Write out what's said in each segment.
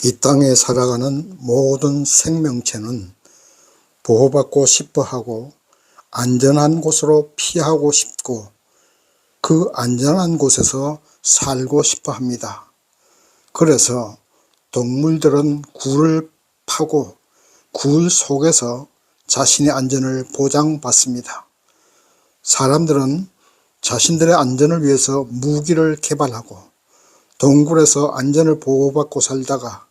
이 땅에 살아가는 모든 생명체는 보호받고 싶어 하고 안전한 곳으로 피하고 싶고 그 안전한 곳에서 살고 싶어 합니다. 그래서 동물들은 굴을 파고 굴 속에서 자신의 안전을 보장받습니다. 사람들은 자신들의 안전을 위해서 무기를 개발하고 동굴에서 안전을 보호받고 살다가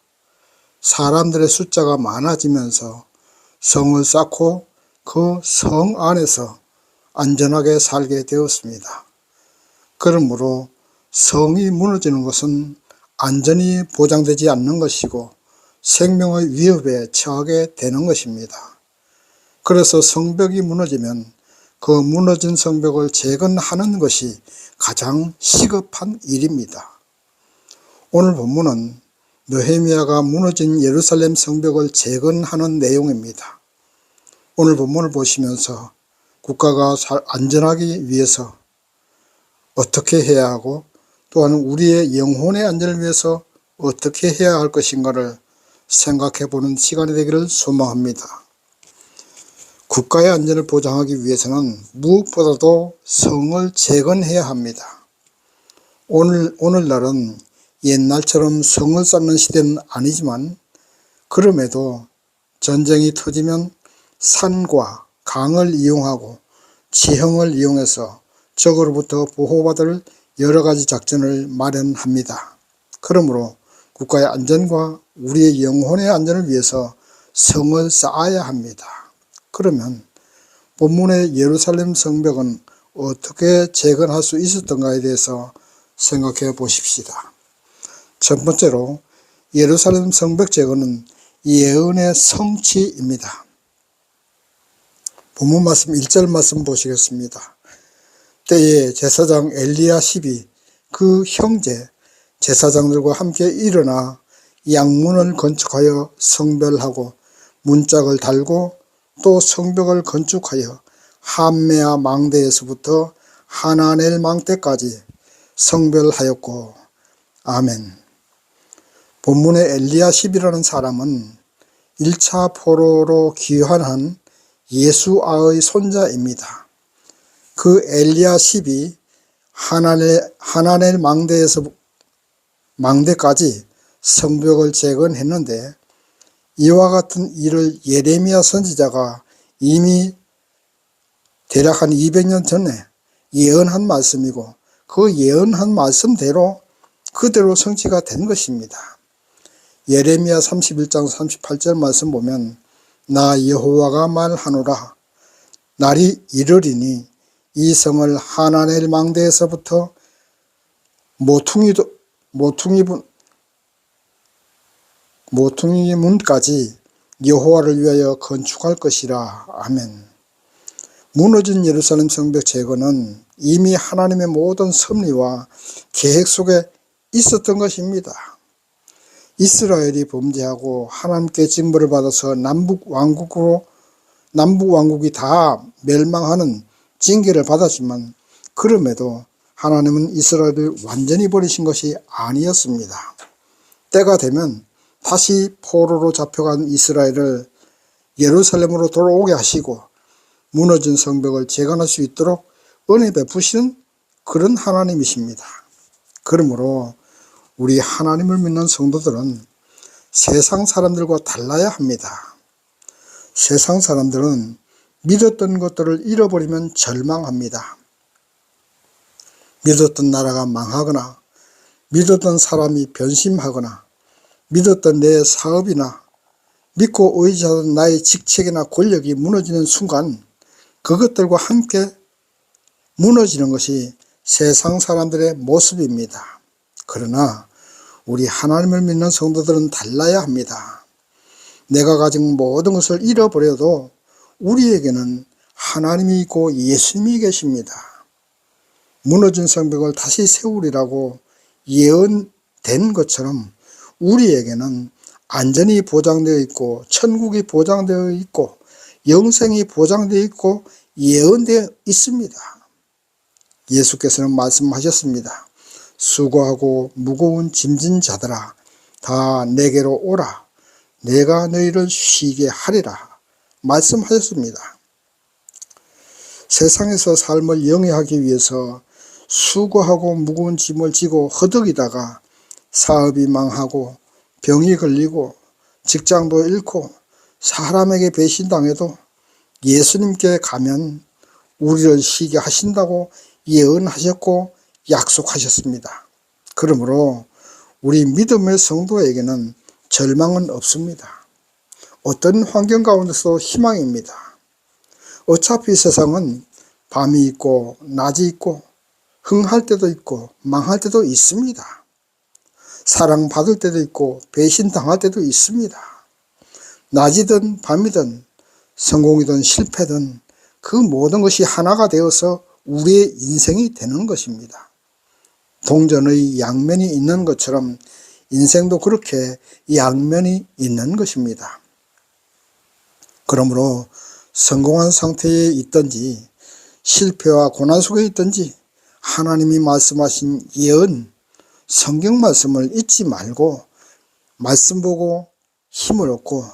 사람들의 숫자가 많아지면서 성을 쌓고 그 성 안에서 안전하게 살게 되었습니다. 그러므로 성이 무너지는 것은 안전이 보장되지 않는 것이고 생명의 위협에 처하게 되는 것입니다. 그래서 성벽이 무너지면 그 무너진 성벽을 재건하는 것이 가장 시급한 일입니다. 오늘 본문은 느헤미야가 무너진 예루살렘 성벽을 재건하는 내용입니다. 오늘 본문을 보시면서 국가가 안전하기 위해서 어떻게 해야 하고 또한 우리의 영혼의 안전을 위해서 어떻게 해야 할 것인가를 생각해 보는 시간이 되기를 소망합니다. 국가의 안전을 보장하기 위해서는 무엇보다도 성을 재건해야 합니다. 오늘날은 옛날처럼 성을 쌓는 시대는 아니지만 그럼에도 전쟁이 터지면 산과 강을 이용하고 지형을 이용해서 적으로부터 보호받을 여러 가지 작전을 마련합니다. 그러므로 국가의 안전과 우리의 영혼의 안전을 위해서 성을 쌓아야 합니다. 그러면 본문의 예루살렘 성벽은 어떻게 재건할 수 있었던가에 대해서 생각해 보십시다. 첫 번째로 예루살렘 성벽 재건은 예언의 성취입니다. 본문 말씀 1절 말씀 보시겠습니다. 때에 제사장 엘리야십이 그 형제 제사장들과 함께 일어나 양문을 건축하여 성별하고 문짝을 달고 또 성벽을 건축하여 함메아 망대에서부터 하나넬 망대까지 성별하였고. 아멘. 본문의 엘리야십이라는 사람은 1차 포로로 귀환한 예수아의 손자입니다. 그 엘리야십이 하나넬 망대까지 성벽을 재건했는데 이와 같은 일을 예레미야 선지자가 이미 대략 한 200년 전에 예언한 말씀이고 그 예언한 말씀대로 그대로 성취가 된 것입니다. 예레미야 31장 38절 말씀 보면 나 여호와가 말하노라 날이 이르리니 이 성을 하나넬 망대에서부터 모퉁이 문까지 여호와를 위하여 건축할 것이라. 아멘. 무너진 예루살렘 성벽 재건은 이미 하나님의 모든 섭리와 계획 속에 있었던 것입니다. 이스라엘이 범죄하고 하나님께 징벌을 받아서 남북 왕국이 다 멸망하는 징계를 받았지만 그럼에도 하나님은 이스라엘을 완전히 버리신 것이 아니었습니다. 때가 되면 다시 포로로 잡혀간 이스라엘을 예루살렘으로 돌아오게 하시고 무너진 성벽을 재건할 수 있도록 은혜 베푸시는 그런 하나님이십니다. 그러므로 우리 하나님을 믿는 성도들은 세상 사람들과 달라야 합니다. 세상 사람들은 믿었던 것들을 잃어버리면 절망합니다. 믿었던 나라가 망하거나 믿었던 사람이 변심하거나 믿었던 내 사업이나 믿고 의지하던 나의 직책이나 권력이 무너지는 순간 그것들과 함께 무너지는 것이 세상 사람들의 모습입니다. 그러나 우리 하나님을 믿는 성도들은 달라야 합니다. 내가 가진 모든 것을 잃어버려도 우리에게는 하나님이 있고 예수님이 계십니다. 무너진 성벽을 다시 세우리라고 예언된 것처럼 우리에게는 안전이 보장되어 있고 천국이 보장되어 있고 영생이 보장되어 있고 예언되어 있습니다. 예수께서는 말씀하셨습니다. 수고하고 무거운 짐진 자들아 다 내게로 오라. 내가 너희를 쉬게 하리라 말씀하셨습니다. 세상에서 삶을 영위하기 위해서 수고하고 무거운 짐을 지고 허덕이다가 사업이 망하고 병이 걸리고 직장도 잃고 사람에게 배신당해도 예수님께 가면 우리를 쉬게 하신다고 예언하셨고 약속하셨습니다. 그러므로 우리 믿음의 성도에게는 절망은 없습니다. 어떤 환경 가운데서 희망입니다. 어차피 세상은 밤이 있고 낮이 있고 흥할 때도 있고 망할 때도 있습니다. 사랑받을 때도 있고 배신당할 때도 있습니다. 낮이든 밤이든 성공이든 실패든 그 모든 것이 하나가 되어서 우리의 인생이 되는 것입니다. 동전의 양면이 있는 것처럼 인생도 그렇게 양면이 있는 것입니다. 그러므로 성공한 상태에 있든지 실패와 고난 속에 있든지 하나님이 말씀하신 예언, 성경 말씀을 잊지 말고 말씀 보고 힘을 얻고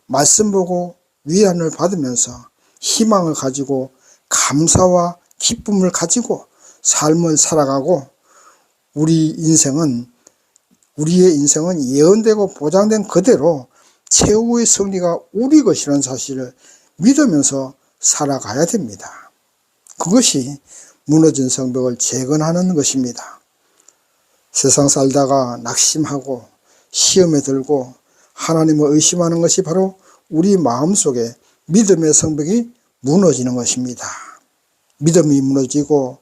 말씀 보고 위안을 받으면서 희망을 가지고 감사와 기쁨을 가지고 삶을 살아가고 우리의 인생은 예언되고 보장된 그대로 최후의 승리가 우리 것이라는 사실을 믿으면서 살아가야 됩니다. 그것이 무너진 성벽을 재건하는 것입니다. 세상 살다가 낙심하고 시험에 들고 하나님을 의심하는 것이 바로 우리 마음속에 믿음의 성벽이 무너지는 것입니다. 믿음이 무너지고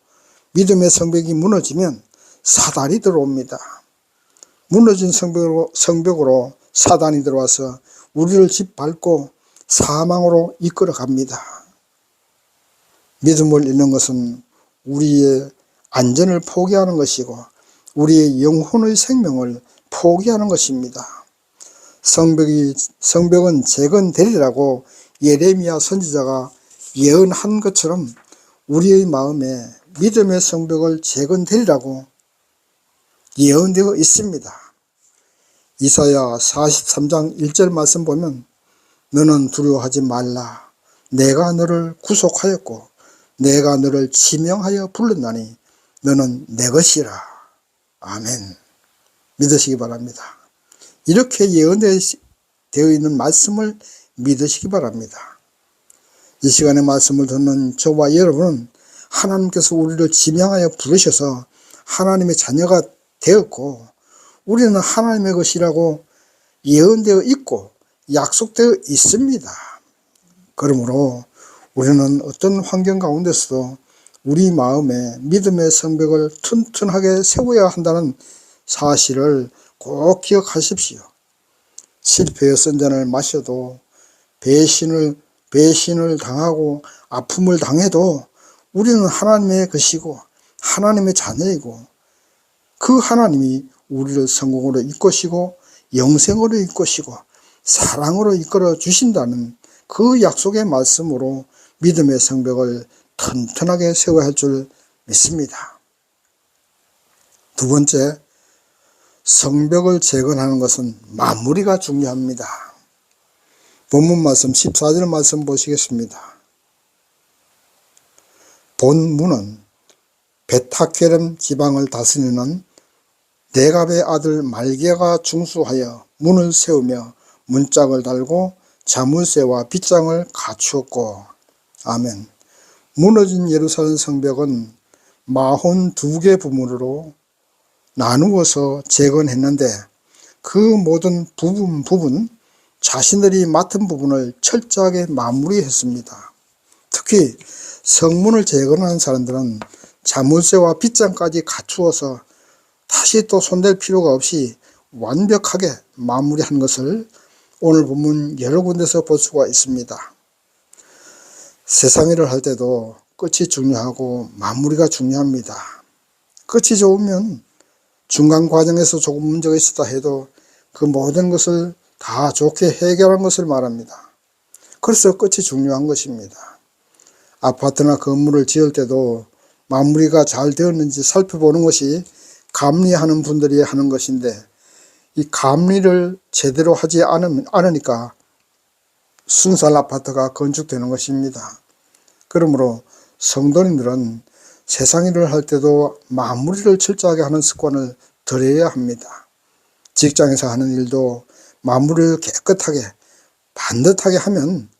믿음의 성벽이 무너지면 사단이 들어옵니다. 무너진 성벽으로 사단이 들어와서 우리를 짓밟고 사망으로 이끌어 갑니다. 믿음을 잃는 것은 우리의 안전을 포기하는 것이고 우리의 영혼의 생명을 포기하는 것입니다. 성벽은 재건되리라고 예레미야 선지자가 예언한 것처럼 우리의 마음에 믿음의 성벽을 재건되리라고 예언되어 있습니다. 이사야 43장 1절 말씀 보면 너는 두려워하지 말라. 내가 너를 구속하였고 내가 너를 지명하여 불렀나니 너는 내 것이라. 아멘. 믿으시기 바랍니다. 이렇게 예언되어 있는 말씀을 믿으시기 바랍니다. 이 시간에 말씀을 듣는 저와 여러분은 하나님께서 우리를 지명하여 부르셔서 하나님의 자녀가 되었고 우리는 하나님의 것이라고 예언되어 있고 약속되어 있습니다. 그러므로 우리는 어떤 환경 가운데서도 우리 마음에 믿음의 성벽을 튼튼하게 세워야 한다는 사실을 꼭 기억하십시오. 실패의 선전을 마셔도 배신을 당하고 아픔을 당해도 우리는 하나님의 것이고 하나님의 자녀이고 그 하나님이 우리를 성공으로 이끄시고 영생으로 이끄시고 사랑으로 이끌어 주신다는 그 약속의 말씀으로 믿음의 성벽을 튼튼하게 세워야 할 줄 믿습니다. 두 번째, 성벽을 재건하는 것은 마무리가 중요합니다. 본문 말씀 14절 말씀 보시겠습니다. 본문은 베타케름 지방을 다스리는 네갑의 아들 말게가 중수하여 문을 세우며 문짝을 달고 자물쇠와 빗장을 갖추었고. 아멘. 무너진 예루살렘 성벽은 42개 부문으로 나누어서 재건했는데 그 모든 부분 자신들이 맡은 부분을 철저하게 마무리했습니다. 특히 성문을 재건한 사람들은 자물쇠와 빗장까지 갖추어서 다시 또 손댈 필요가 없이 완벽하게 마무리한 것을 오늘 본문 여러 군데서 볼 수가 있습니다. 세상 일을 할 때도 끝이 중요하고 마무리가 중요합니다. 끝이 좋으면 중간 과정에서 조금 문제가 있었다 해도 그 모든 것을 다 좋게 해결한 것을 말합니다. 그래서 끝이 중요한 것입니다. 아파트나 건물을 지을 때도 마무리가 잘 되었는지 살펴보는 것이 감리하는 분들이 하는 것인데 이 감리를 제대로 하지 않으니까 순살 아파트가 건축되는 것입니다. 그러므로 성도님들은 세상 일을 할 때도 마무리를 철저하게 하는 습관을 들여야 합니다. 직장에서 하는 일도 마무리를 깨끗하게 반듯하게 하면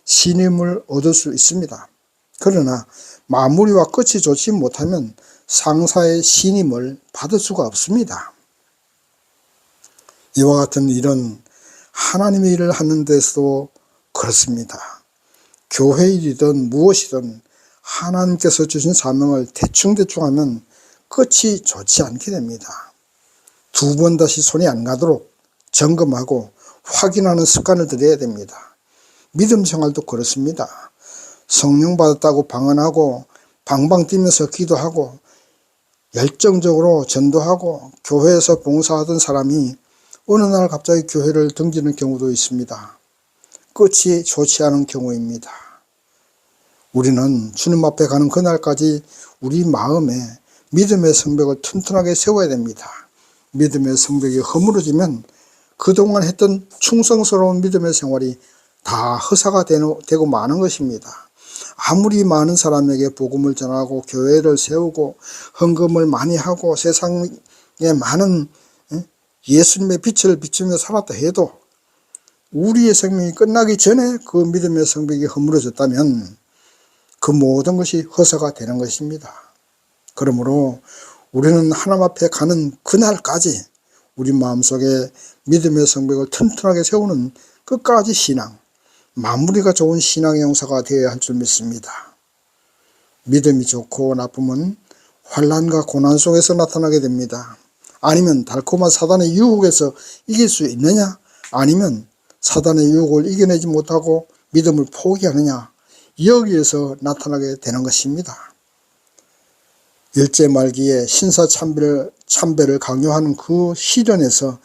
신임을 얻을 수 있습니다. 그러나 마무리와 끝이 좋지 못하면 상사의 신임을 받을 수가 없습니다. 이와 같은 일은 하나님의 일을 하는 데서도 그렇습니다. 교회 일이든 무엇이든 하나님께서 주신 사명을 대충대충 하면 끝이 좋지 않게 됩니다. 두 번 다시 손이 안 가도록 점검하고 확인하는 습관을 들여야 됩니다. 믿음 생활도 그렇습니다. 성령 받았다고 방언하고 방방 뛰면서 기도하고 열정적으로 전도하고 교회에서 봉사하던 사람이 어느 날 갑자기 교회를 등지는 경우도 있습니다. 끝이 좋지 않은 경우입니다. 우리는 주님 앞에 가는 그날까지 우리 마음에 믿음의 성벽을 튼튼하게 세워야 됩니다. 믿음의 성벽이 허물어지면 그동안 했던 충성스러운 믿음의 생활이 다 허사가 되고 마는 것입니다. 아무리 많은 사람에게 복음을 전하고 교회를 세우고 헌금을 많이 하고 세상에 많은 예수님의 빛을 비추며 살았다 해도 우리의 생명이 끝나기 전에 그 믿음의 성벽이 허물어졌다면 그 모든 것이 허사가 되는 것입니다. 그러므로 우리는 하나님 앞에 가는 그날까지 우리 마음속에 믿음의 성벽을 튼튼하게 세우는 끝까지 신앙, 마무리가 좋은 신앙의 용사가 되어야 할 줄 믿습니다. 믿음이 좋고 나쁨은 환난과 고난 속에서 나타나게 됩니다. 아니면 달콤한 사단의 유혹에서 이길 수 있느냐? 아니면 사단의 유혹을 이겨내지 못하고 믿음을 포기하느냐? 여기에서 나타나게 되는 것입니다. 일제 말기에 신사참배를 강요하는 그 시련에서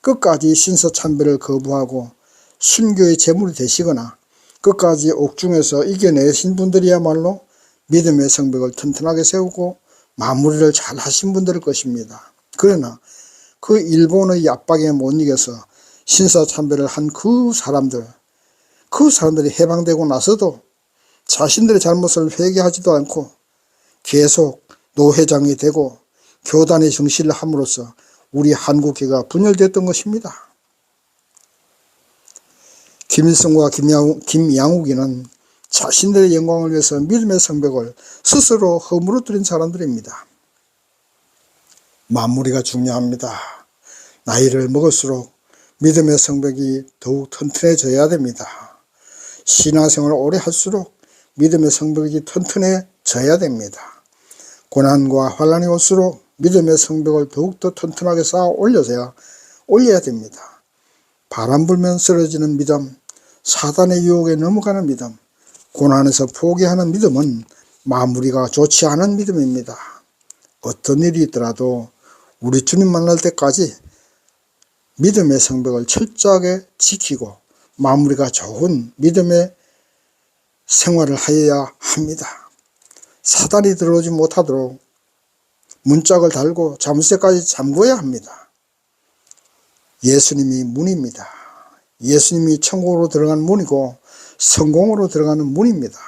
끝까지 신사참배를 거부하고 순교의 제물이 되시거나 끝까지 옥중에서 이겨내신 분들이야말로 믿음의 성벽을 튼튼하게 세우고 마무리를 잘 하신 분들일 것입니다. 그러나 그 일본의 압박에 못 이겨서 신사참배를 한 그 사람들이 해방되고 나서도 자신들의 잘못을 회개하지도 않고 계속 노회장이 되고 교단의 정신을 함으로써 우리 한국교회가 분열됐던 것입니다. 김일성과 김양욱이는 자신들의 영광을 위해서 믿음의 성벽을 스스로 허물어뜨린 사람들입니다. 마무리가 중요합니다. 나이를 먹을수록 믿음의 성벽이 더욱 튼튼해져야 됩니다. 신앙생활을 오래 할수록 믿음의 성벽이 튼튼해져야 됩니다. 고난과 환난이 올수록 믿음의 성벽을 더욱더 튼튼하게 쌓아 올려야 됩니다. 바람 불면 쓰러지는 믿음, 사단의 유혹에 넘어가는 믿음, 고난에서 포기하는 믿음은 마무리가 좋지 않은 믿음입니다. 어떤 일이 있더라도 우리 주님 만날 때까지 믿음의 성벽을 철저하게 지키고 마무리가 좋은 믿음의 생활을 하여야 합니다. 사단이 들어오지 못하도록 문짝을 달고 잠수대까지 잠궈야 합니다. 예수님이 문입니다. 예수님이 천국으로 들어가는 문이고 성공으로 들어가는 문입니다.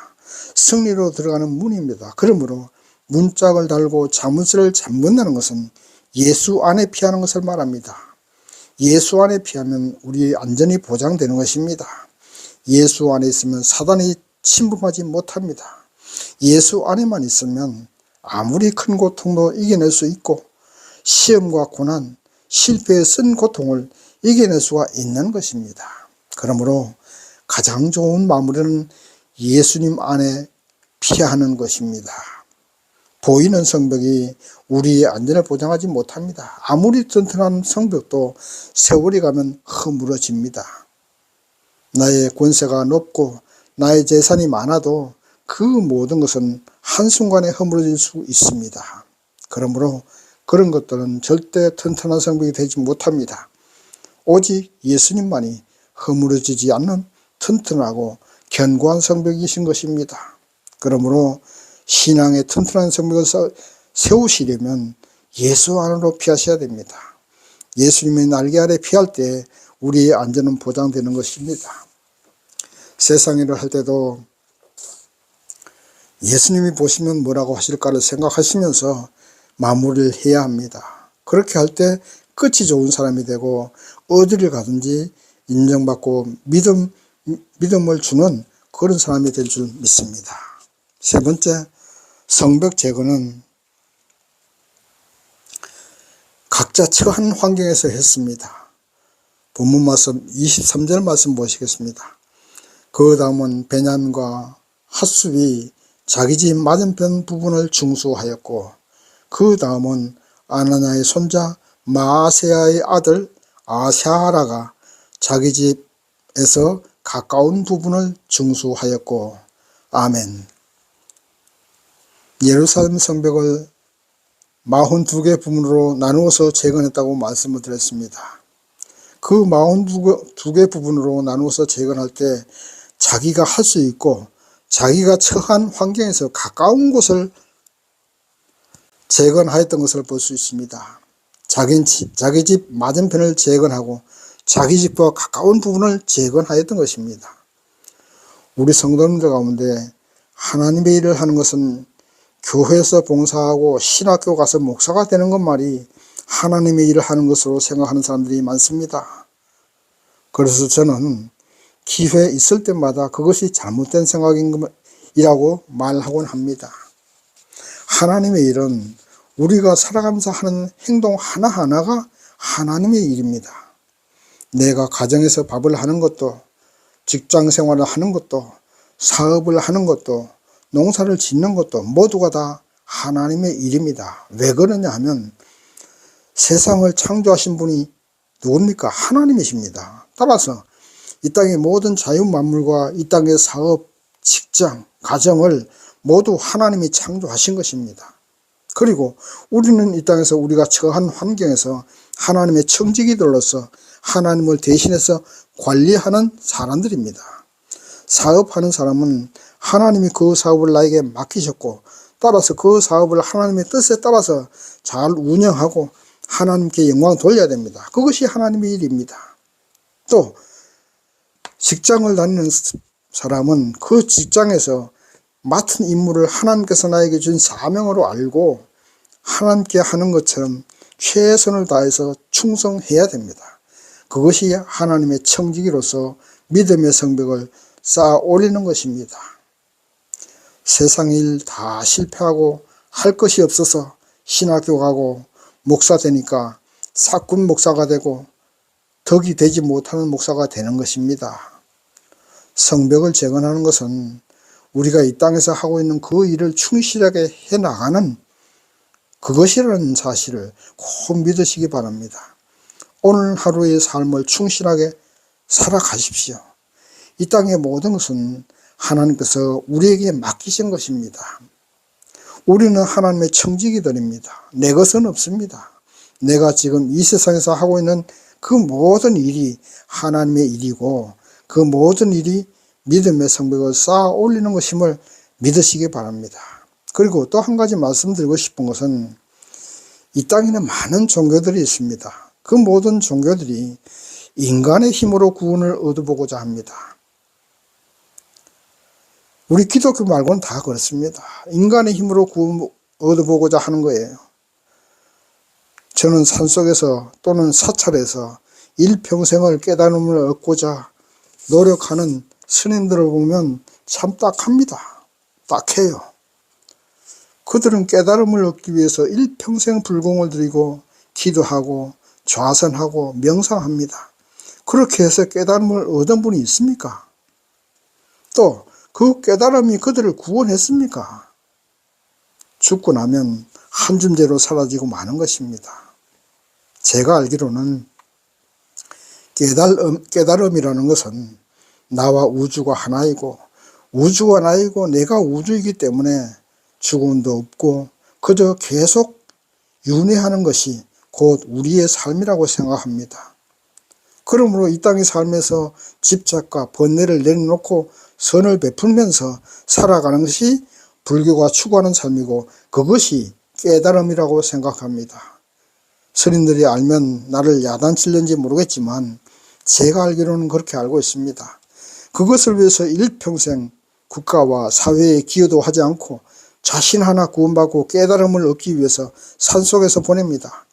승리로 들어가는 문입니다. 그러므로 문짝을 달고 자문쇠를 잠근다는 것은 예수 안에 피하는 것을 말합니다. 예수 안에 피하면 우리 안전이 보장되는 것입니다. 예수 안에 있으면 사단이 침범하지 못합니다. 예수 안에만 있으면 아무리 큰 고통도 이겨낼 수 있고 시험과 고난, 실패에 쓴 고통을 이겨낼 수가 있는 것입니다. 그러므로 가장 좋은 마무리는 예수님 안에 피하는 것입니다. 보이는 성벽이 우리의 안전을 보장하지 못합니다. 아무리 튼튼한 성벽도 세월이 가면 허물어집니다. 나의 권세가 높고 나의 재산이 많아도 그 모든 것은 한순간에 허물어질 수 있습니다. 그러므로 그런 것들은 절대 튼튼한 성벽이 되지 못합니다. 오직 예수님만이 허물어지지 않는 튼튼하고 견고한 성벽이신 것입니다. 그러므로 신앙의 튼튼한 성벽을 세우시려면 예수 안으로 피하셔야 됩니다. 예수님의 날개 아래 피할 때 우리의 안전은 보장되는 것입니다. 세상일을 할 때도 예수님이 보시면 뭐라고 하실까를 생각하시면서 마무리를 해야 합니다. 그렇게 할 때 끝이 좋은 사람이 되고 어디를 가든지 인정받고 믿음을 주는 그런 사람이 될 줄 믿습니다. 세 번째, 성벽 제거는 각자 처한 환경에서 했습니다. 본문 말씀 23절 말씀 보시겠습니다. 그 다음은 베냐민과 핫숲이 자기 집 맞은편 부분을 중수하였고, 그 다음은 아나냐의 손자 마아세야의 아들 아샤라가 자기 집에서 가까운 부분을 중수하였고. 아멘. 예루살렘 성벽을 42개 부분으로 나누어서 재건했다고 말씀을 드렸습니다. 그 42개 부분으로 나누어서 재건할 때 자기가 할 수 있고 자기가 처한 환경에서 가까운 곳을 재건하였던 것을 볼 수 있습니다. 자기 집 맞은편을 재건하고 자기 집과 가까운 부분을 재건하였던 것입니다. 우리 성도님들 가운데 하나님의 일을 하는 것은 교회에서 봉사하고 신학교 가서 목사가 되는 것만이 하나님의 일을 하는 것으로 생각하는 사람들이 많습니다. 그래서 저는 기회 있을 때마다 그것이 잘못된 생각이라고 말하곤 합니다. 하나님의 일은 우리가 살아가면서 하는 행동 하나하나가 하나님의 일입니다. 내가 가정에서 밥을 하는 것도, 직장 생활을 하는 것도, 사업을 하는 것도, 농사를 짓는 것도 모두가 다 하나님의 일입니다. 왜 그러냐 하면 세상을 창조하신 분이 누굽니까? 하나님이십니다. 따라서 이 땅의 모든 자유만물과 이 땅의 사업, 직장, 가정을 모두 하나님이 창조하신 것입니다. 그리고 우리는 이 땅에서 우리가 처한 환경에서 하나님의 청지기들로서 하나님을 대신해서 관리하는 사람들입니다. 사업하는 사람은 하나님이 그 사업을 나에게 맡기셨고, 따라서 그 사업을 하나님의 뜻에 따라서 잘 운영하고 하나님께 영광 돌려야 됩니다. 그것이 하나님의 일입니다. 또 직장을 다니는 사람은 그 직장에서 맡은 임무를 하나님께서 나에게 준 사명으로 알고 하나님께 하는 것처럼 최선을 다해서 충성해야 됩니다. 그것이 하나님의 청지기로서 믿음의 성벽을 쌓아 올리는 것입니다. 세상 일 다 실패하고 할 것이 없어서 신학교 가고 목사 되니까 사꾼 목사가 되고 덕이 되지 못하는 목사가 되는 것입니다. 성벽을 재건하는 것은 우리가 이 땅에서 하고 있는 그 일을 충실하게 해나가는 그것이라는 사실을 꼭 믿으시기 바랍니다. 오늘 하루의 삶을 충실하게 살아가십시오. 이 땅의 모든 것은 하나님께서 우리에게 맡기신 것입니다. 우리는 하나님의 청지기들입니다. 내 것은 없습니다. 내가 지금 이 세상에서 하고 있는 그 모든 일이 하나님의 일이고 그 모든 일이 믿음의 성벽을 쌓아 올리는 것임을 믿으시기 바랍니다. 그리고 또 한 가지 말씀드리고 싶은 것은 이 땅에는 많은 종교들이 있습니다. 그 모든 종교들이 인간의 힘으로 구원을 얻어보고자 합니다. 우리 기독교 말고는 다 그렇습니다. 인간의 힘으로 구원 얻어보고자 하는 거예요. 저는 산속에서 또는 사찰에서 일평생을 깨달음을 얻고자 노력하는 스님들을 보면 참 딱합니다. 딱해요. 그들은 깨달음을 얻기 위해서 일평생 불공을 들이고 기도하고 좌선하고 명상합니다. 그렇게 해서 깨달음을 얻은 분이 있습니까? 또 그 깨달음이 그들을 구원했습니까? 죽고 나면 한 줌재로 사라지고 마는 것입니다. 제가 알기로는 깨달음이라는 것은 나와 우주가 하나이고 우주가 나이고 내가 우주이기 때문에 죽음도 없고 그저 계속 윤회하는 것이 곧 우리의 삶이라고 생각합니다. 그러므로 이 땅의 삶에서 집착과 번뇌를 내려놓고 선을 베풀면서 살아가는 것이 불교가 추구하는 삶이고 그것이 깨달음이라고 생각합니다. 선인들이 알면 나를 야단칠는지 모르겠지만 제가 알기로는 그렇게 알고 있습니다. 그것을 위해서 일평생 국가와 사회에 기여도 하지 않고 자신 하나 구원받고 깨달음을 얻기 위해서 산속에서 보냅니다.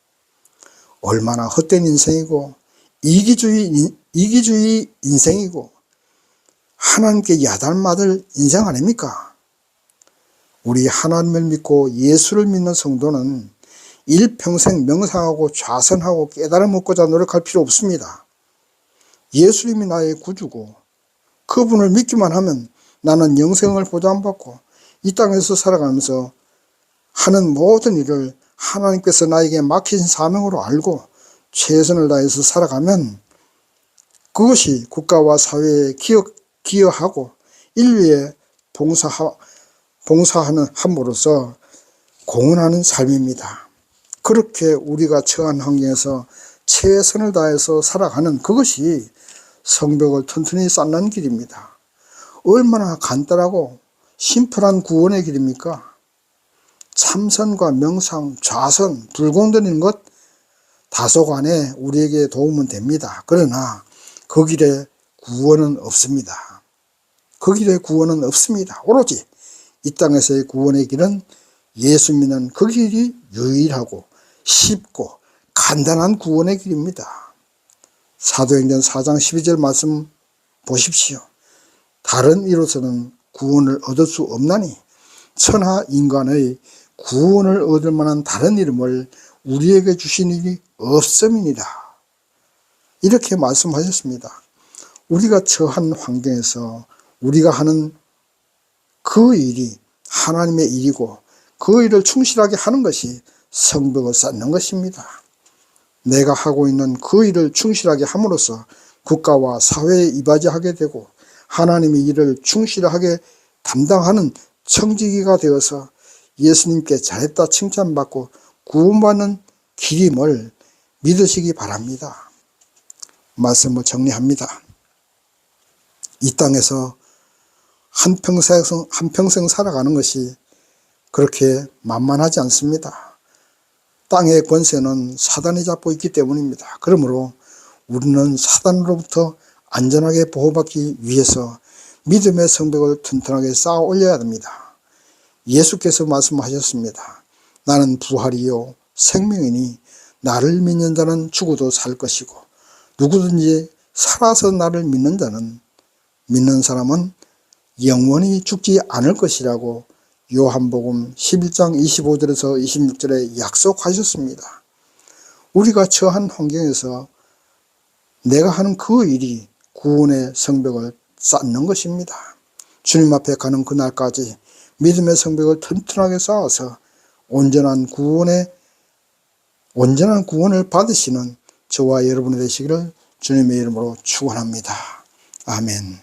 얼마나 헛된 인생이고 이기주의 인생이고 하나님께 야단맞을 인생 아닙니까? 우리 하나님을 믿고 예수를 믿는 성도는 일평생 명상하고 좌선하고 깨달음 얻고자 노력할 필요 없습니다. 예수님이 나의 구주고 그분을 믿기만 하면 나는 영생을 보장받고 이 땅에서 살아가면서 하는 모든 일을 하나님께서 나에게 맡기신 사명으로 알고 최선을 다해서 살아가면 그것이 국가와 사회에 기여하고 인류에 봉사하는 함으로써 공헌하는 삶입니다. 그렇게 우리가 처한 환경에서 최선을 다해서 살아가는 그것이 성벽을 튼튼히 쌓는 길입니다. 얼마나 간단하고 심플한 구원의 길입니까? 참선과 명상, 좌선, 불공드리는 것 다소간에 우리에게 도움은 됩니다. 그러나 그 길에 구원은 없습니다. 그 길에 구원은 없습니다. 오로지 이 땅에서의 구원의 길은 예수 믿는 그 길이 유일하고 쉽고 간단한 구원의 길입니다. 사도행전 4장 12절 말씀 보십시오. 다른 이로서는 구원을 얻을 수 없나니 천하 인간의 구원을 얻을 만한 다른 이름을 우리에게 주신 일이 없음이니라. 이렇게 말씀하셨습니다. 우리가 처한 환경에서 우리가 하는 그 일이 하나님의 일이고 그 일을 충실하게 하는 것이 성벽을 쌓는 것입니다. 내가 하고 있는 그 일을 충실하게 함으로써 국가와 사회에 이바지하게 되고 하나님의 일을 충실하게 담당하는 청지기가 되어서 예수님께 잘했다 칭찬받고 구원받는 길임을 믿으시기 바랍니다. 말씀을 정리합니다. 이 땅에서 한평생 살아가는 것이 그렇게 만만하지 않습니다. 땅의 권세는 사단이 잡고 있기 때문입니다. 그러므로 우리는 사단으로부터 안전하게 보호받기 위해서 믿음의 성벽을 튼튼하게 쌓아 올려야 됩니다. 예수께서 말씀하셨습니다. 나는 부활이요 생명이니 나를 믿는 자는 죽어도 살 것이고 누구든지 살아서 나를 믿는 사람은 영원히 죽지 않을 것이라고 요한복음 11장 25절에서 26절에 약속하셨습니다. 우리가 처한 환경에서 내가 하는 그 일이 구원의 성벽을 쌓는 것입니다. 주님 앞에 가는 그날까지 믿음의 성벽을 튼튼하게 쌓아서 온전한 구원을 받으시는 저와 여러분이 되시기를 주님의 이름으로 축원합니다. 아멘.